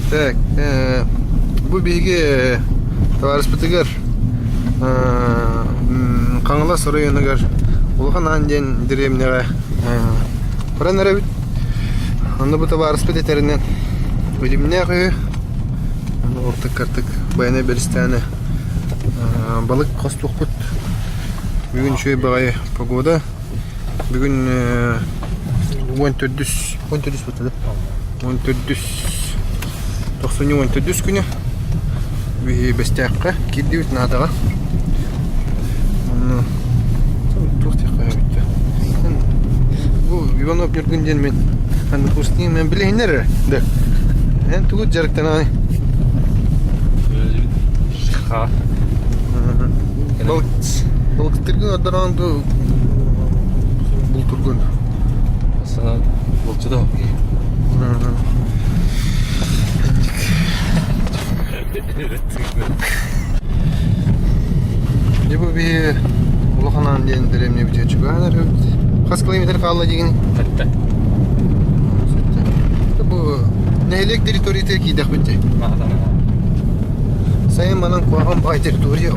Так, bu bilgi tavaris bitigar. Kangalas rayonıgar. Улхан анден деревняга. Пранара бит. Анда bu tavaris bitiтеринен. Билимнеги. Ортак-картык баяна беристаны. Балык костукпут. Бүгүн чөй багай погода. Бүгүн 14 бутады. 14 күнү. Ви бестякка киддибит надага. Bu Иванов Нургунден мен аны курстын мен билейнер. Да. Мен тугу жарыктан аны. Ха. Балыктыргын адаранды бул тургун. Сана болчуда. Небо би улаханан ден деревне бите чуганар. Кас километр калла деген. Хатта. Бу нелек территорияда кийдак бите. Sayın manın koğan bay teritoriya.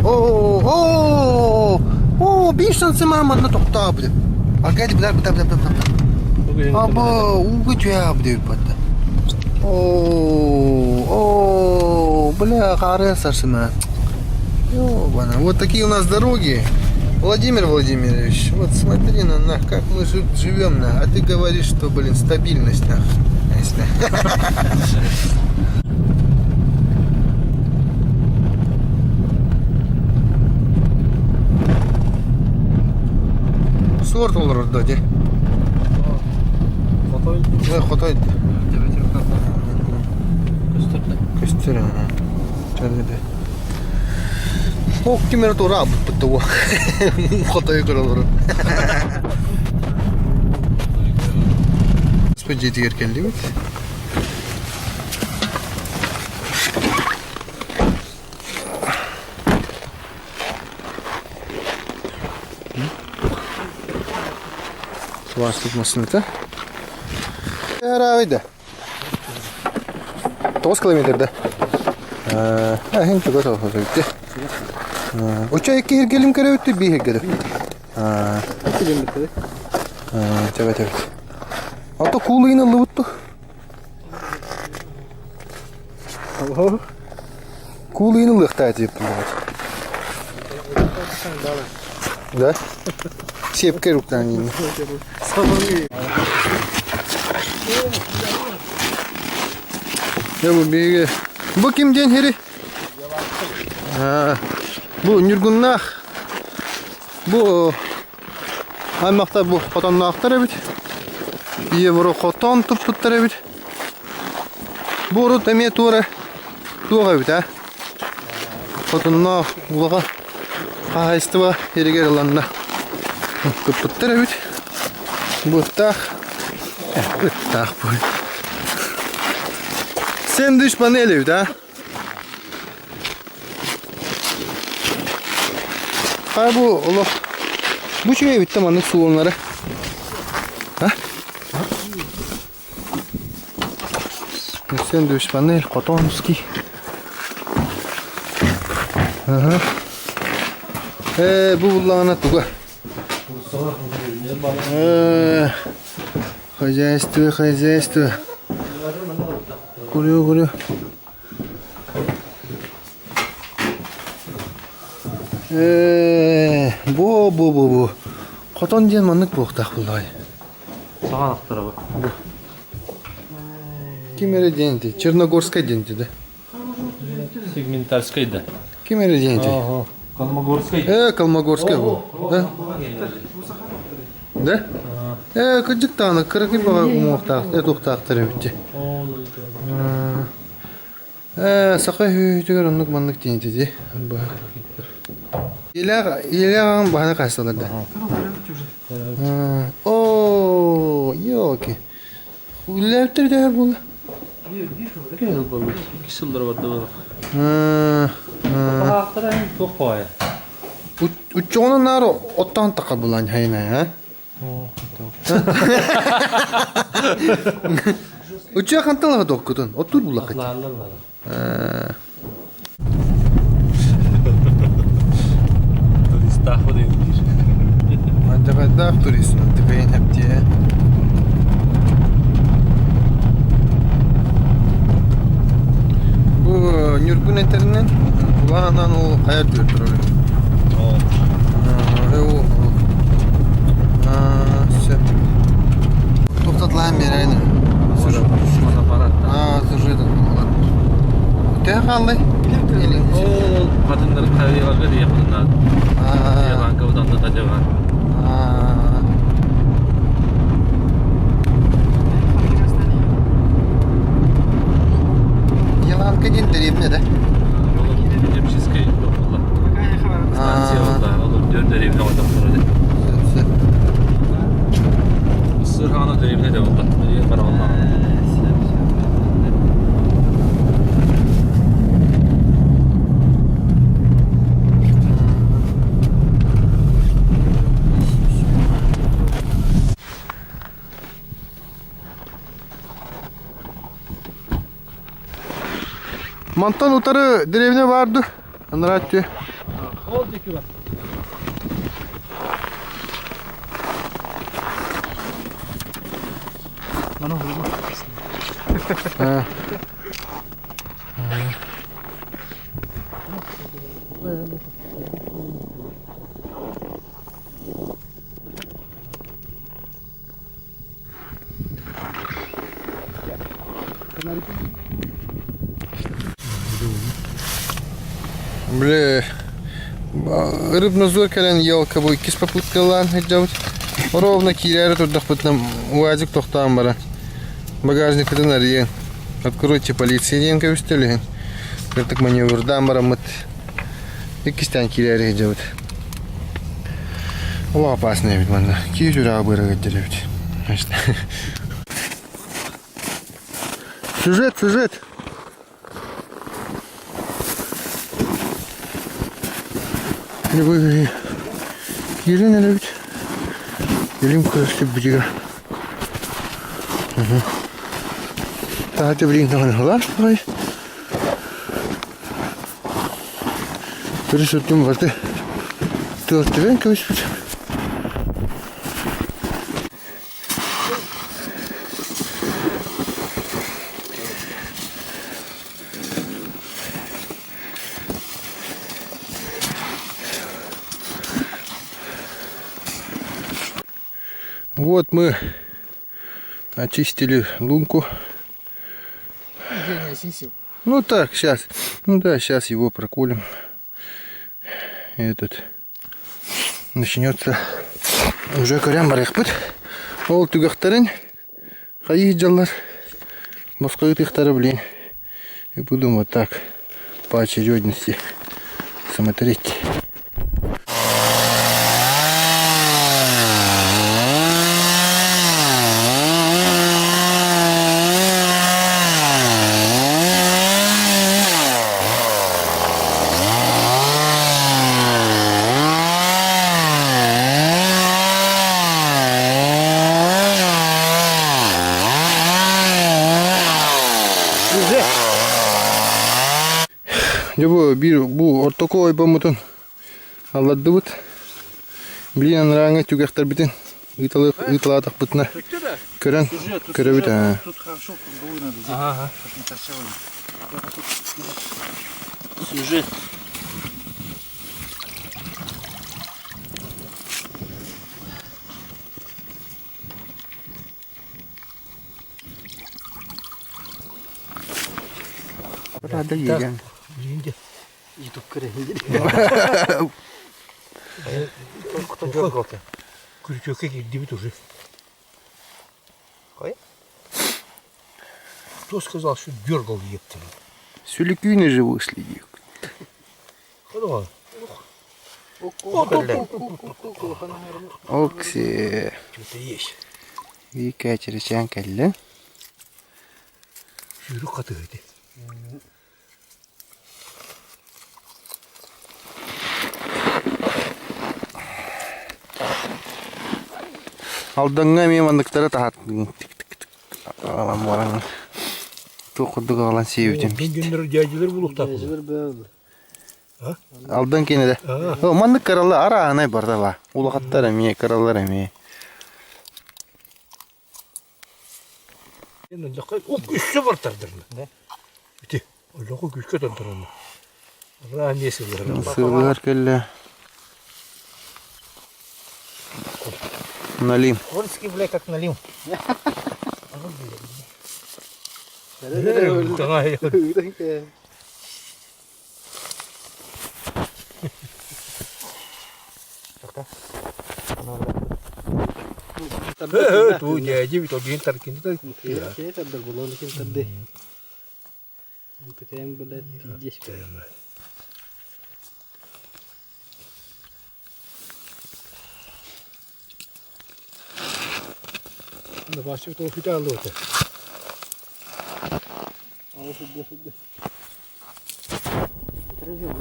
Bir şansı mamana tokta abdi. Arkaydı bırak. Aba, uğu tüya abdi patta. Бля, карая сарсыма. Ёбана, вот такие у нас дороги. Владимир Владимирович, вот смотри на как мы живем, а ты говоришь, что, блин, стабильность, Сорт olur da de. Хотойд. Көстөр. Чаргыды. Ок кимер тура буту. Хотой көрөлөр. Спеджети эркелди бит. Var tutmasını. Herhalde. 9 kilometrede. Hem çok az oldu. Uçağa iki gelim kere öttü bir hegede. Kilometre. Evet. Ata kulu yine lıvıttı. Kulu yine lıhtaydı yaptım. Да? Сепка рука не. Ya bu bir. Bu kim den heri? Bu Nurgunnak. Bu aymakta bu kotonnaktır bit. Евро котон туптыр бит. Bu ру теме тура. Туга бит, а? Котоннак улага. Хайства ерегерланна. Туптыр бит. Bu tak. Tak bu. Sen düşman elev da. Ha bu oğlum. Bu şey bitti manı su onları. Ha? Sen düşman el Kotonski. Aha. Bu bullağına tuga. Хозяйство. Курю. Bu. Koton diyen manlık bu oktaq bullay. Sağa aktara bak. Kimere diyenti? Черногорская diyenti de. Сегментарская да. Kimere diyenti? Ага. Колмогорская. Колмогорская bu. Да? Кыжык таны кыргы бага умоктак, октактыр битти. Сакай хүйтүгөр оннук маннык дийинти ди. Иляган бана кайсаларда. Ёки. Улептер дер бул. Gel balık. 2 yıldır vardı balık. Aktara çok koy. Uçağının naro otan takabulan hayna ya. Uçağı kantalı dokudun. Otur bulak. Atlarlar var. Turist tahvı değil. Acaba da turist tıkayın hep diye. Bu Nürgün eterinden kulağından o hayat götürüyor. O. Sen. Toktatlayın bir aynı. Osman aparat. Sırrıdı. Öte kaldı. O kadınların kayıyorlar diye kadınlar. Yalan kavdan da acaba. Yılan kadın dereyim ne de? Hemşiske yolda. Stansiya yolda. Olur dört dereyim ne orada burada. Sırhana dereyim ne de orada. İyi para ondan. Mantan utarı derevine vardı. Anlar diyor. Oldu ki var. Bana vurma. Ha. Бля, рыбно-зор кален елка бу икис попуткалан хеджаут. Ровно киряре тут дахпытнам уазик тохтам бара. Багажник это нарьен. Откройте полиции ден кавистелен. Кыртык маневрдан барамыт. Икистан киряре хеджаут. Ола опасный ведь манда. Кирюра быры хеджалевит. Сюжет. Вы Ирина любит. Илим кости брига. Таати брин таланылар. Ой. Пересутим ваты. Тортивен кависпит. Вот мы очистили лунку. Я не очистил. Ну так, сейчас. Ну да, сейчас его проколем. Этот начнется уже корям барахпыт. Ол түгақтарын хайыджалар. Москвы тыхтары блин. И будем вот так по очередности смотреть. Bu ortoko oypamutun aladı bit. Bilin ranga tügahtar bitin. Италатах бытна. Көрен, көребит. Тут хорошо, круговую надо взять. Ага. Чтоб не торчало. Сюжет. Rada yegan. Yenge. YouTube кіреді. Кто дергал-то? Крючок какие дебют уже. Кой? Кто сказал, что дергал епты? Сюликюны же вышли. Куда? Окси. Что-то есть. И катерчан калле. Yürü katıydı. Aldığına mı yandıkları tahat. Aman Toquduk alan sevdim. Dün günleri cahciler bulukta. Mecbur böyle. Aldan kene de. O mandık karalı ara anay barda va. Ulaqatlar emi, karallar emi. Yani o güçlü var tardırını. Ne? Bitti. Allah'a güçlü tardırını. Raniyesi var. Sığlar kelle. Налим. Орский, бля, как налим. Tuh jadi itu gintar kita. Şey tadır bunu lekin tadı. Mutlaka böyle tijjeş. Anda başka bir tofu aldı orada. Al şu. Bitireceğim.